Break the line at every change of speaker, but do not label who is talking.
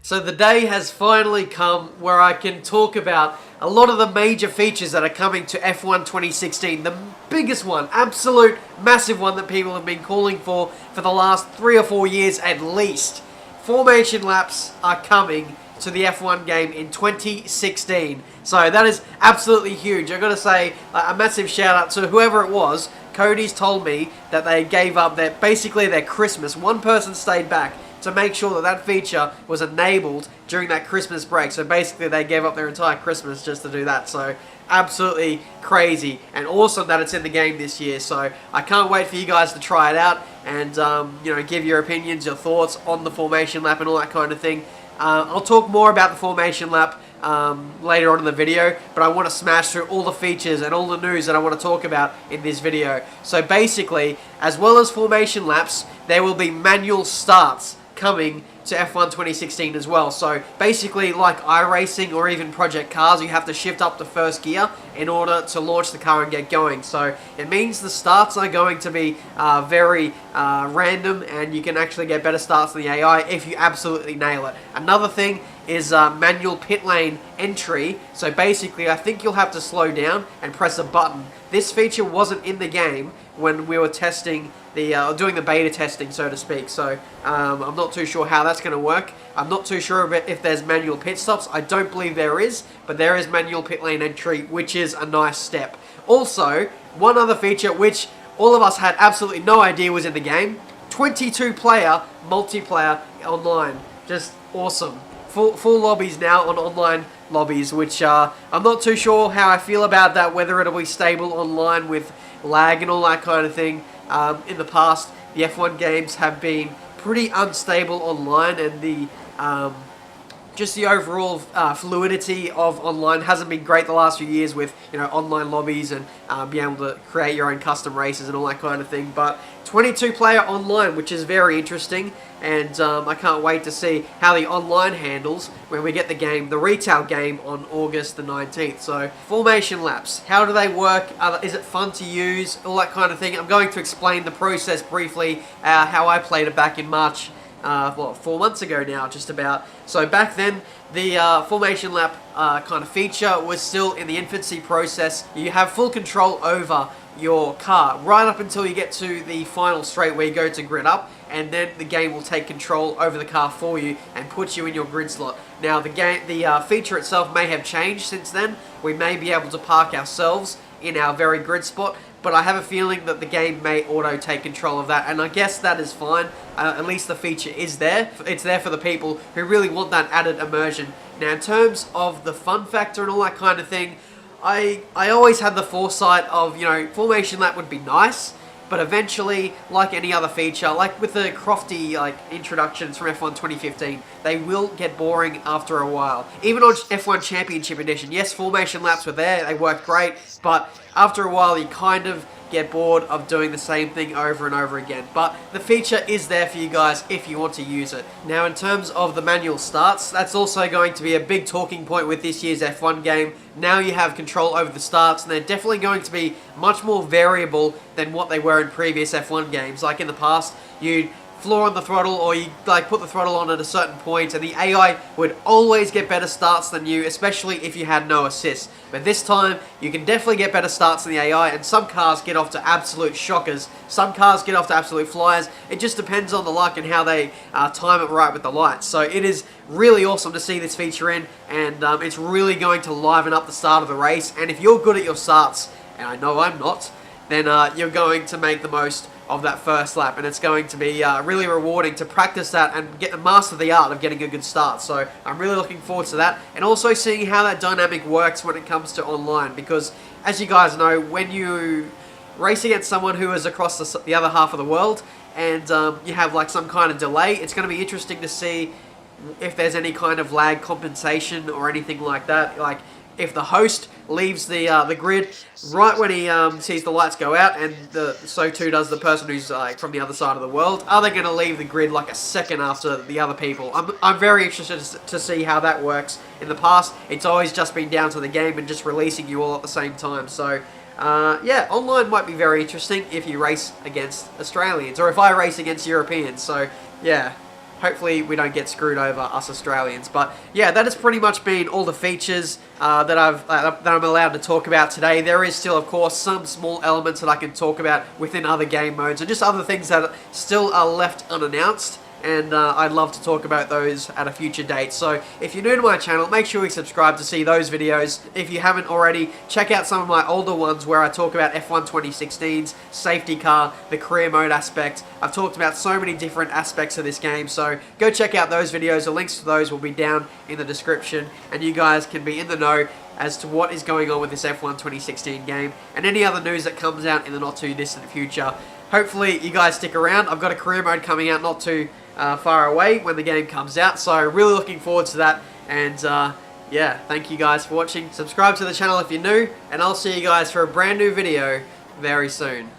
So the day has finally come where I can talk about a lot of the major features that are coming to F1 2016. The biggest one, absolute massive one that people have been calling for the last 3 or 4 years at least. Formation laps are coming to the F1 game in 2016. So that is absolutely huge. I've got to say a massive shout out to whoever it was. Cody's told me that they gave up basically their Christmas. One person stayed back to make sure that that feature was enabled during that Christmas break. So basically they gave up their entire Christmas just to do that. So absolutely crazy and awesome that it's in the game this year. So I can't wait for you guys to try it out and give your opinions, your thoughts on the formation lap and all that kind of thing. I'll talk more about the formation lap later on in the video, but I want to smash through all the features and all the news that I want to talk about in this video. So basically, as well as formation laps, there will be manual starts coming to F1 2016 as well. So basically, like iRacing or even Project Cars, you have to shift up to first gear in order to launch the car and get going. So it means the starts are going to be very random, and you can actually get better starts than the AI if you absolutely nail it. Another thing is manual pit lane entry. So basically, I think you'll have to slow down and press a button. This feature wasn't in the game when we were testing doing the beta testing, so to speak. So I'm not too sure how that's going to work. I'm not too sure if there's manual pit stops. I don't believe there is, but there is manual pit lane entry, which is a nice step. Also, one other feature which all of us had absolutely no idea was in the game: 22-player multiplayer online. Just awesome. Full lobbies now on online lobbies, which I'm not too sure how I feel about that, whether it'll be stable online with lag and all that kind of thing. In the past, the F1 games have been pretty unstable online, and just the overall fluidity of online hasn't been great the last few years with online lobbies and being able to create your own custom races and all that kind of thing. But 22-player online, which is very interesting, and I can't wait to see how the online handles when we get the retail game on August the 19th. So formation laps, how do they work? Is it fun to use? All that kind of thing. I'm going to explain the process briefly, how I played it back in March. 4 months ago now, just about. So back then, the formation lap kind of feature was still in the infancy process. You have full control over your car right up until you get to the final straight where you go to grid up, and then the game will take control over the car for you and put you in your grid slot. Now the feature itself may have changed since then. We may be able to park ourselves in our very grid spot, but I have a feeling that the game may auto take control of that, and I guess that is fine. At least the feature is there. It's there for the people who really want that added immersion. Now, in terms of the fun factor and all that kind of thing, I always had the foresight of, formation lap would be nice, but eventually, like any other feature, like with the crofty introductions from F1 2015, they will get boring after a while. Even on F1 Championship Edition, yes, formation laps were there, they worked great, but after a while you kind of get bored of doing the same thing over and over again. But the feature is there for you guys if you want to use it. Now, in terms of the manual starts, that's also going to be a big talking point with this year's F1 game. Now you have control over the starts, and they're definitely going to be much more variable than what they were in previous F1 games. Like in the past, you'd floor on the throttle, or you put the throttle on at a certain point, and the AI would always get better starts than you, especially if you had no assist. But this time, you can definitely get better starts than the AI, and some cars get off to absolute shockers. Some cars get off to absolute flyers. It just depends on the luck and how they time it right with the lights. So it is really awesome to see this feature in, and it's really going to liven up the start of the race. And if you're good at your starts, and I know I'm not, then you're going to make the most of that first lap, and it's going to be really rewarding to practice that and master the art of getting a good start. So I'm really looking forward to that, and also seeing how that dynamic works when it comes to online, because as you guys know, when you race against someone who is across the other half of the world, and you have some kind of delay, it's going to be interesting to see if there's any kind of lag compensation or anything like that. Like if the host leaves the grid right when he sees the lights go out, and so too does the person who's from the other side of the world, are they going to leave the grid a second after the other people? I'm very interested to see how that works. In the past, it's always just been down to the game and just releasing you all at the same time. So yeah, online might be very interesting if you race against Australians, or if I race against Europeans. So yeah, hopefully we don't get screwed over, us Australians. But yeah, that has pretty much been all the features that I'm allowed to talk about today. There is still, of course, some small elements that I can talk about within other game modes, and just other things that still are left unannounced. And I'd love to talk about those at a future date. So if you're new to my channel, make sure you subscribe to see those videos. If you haven't already, check out some of my older ones where I talk about F1 2016's safety car, the career mode aspect. I've talked about so many different aspects of this game, so go check out those videos. The links to those will be down in the description, and you guys can be in the know as to what is going on with this F1 2016 game and any other news that comes out in the not too distant future. Hopefully you guys stick around. I've got a career mode coming out not too far away when the game comes out, so really looking forward to that. And yeah, thank you guys for watching. Subscribe to the channel if you're new, and I'll see you guys for a brand new video very soon.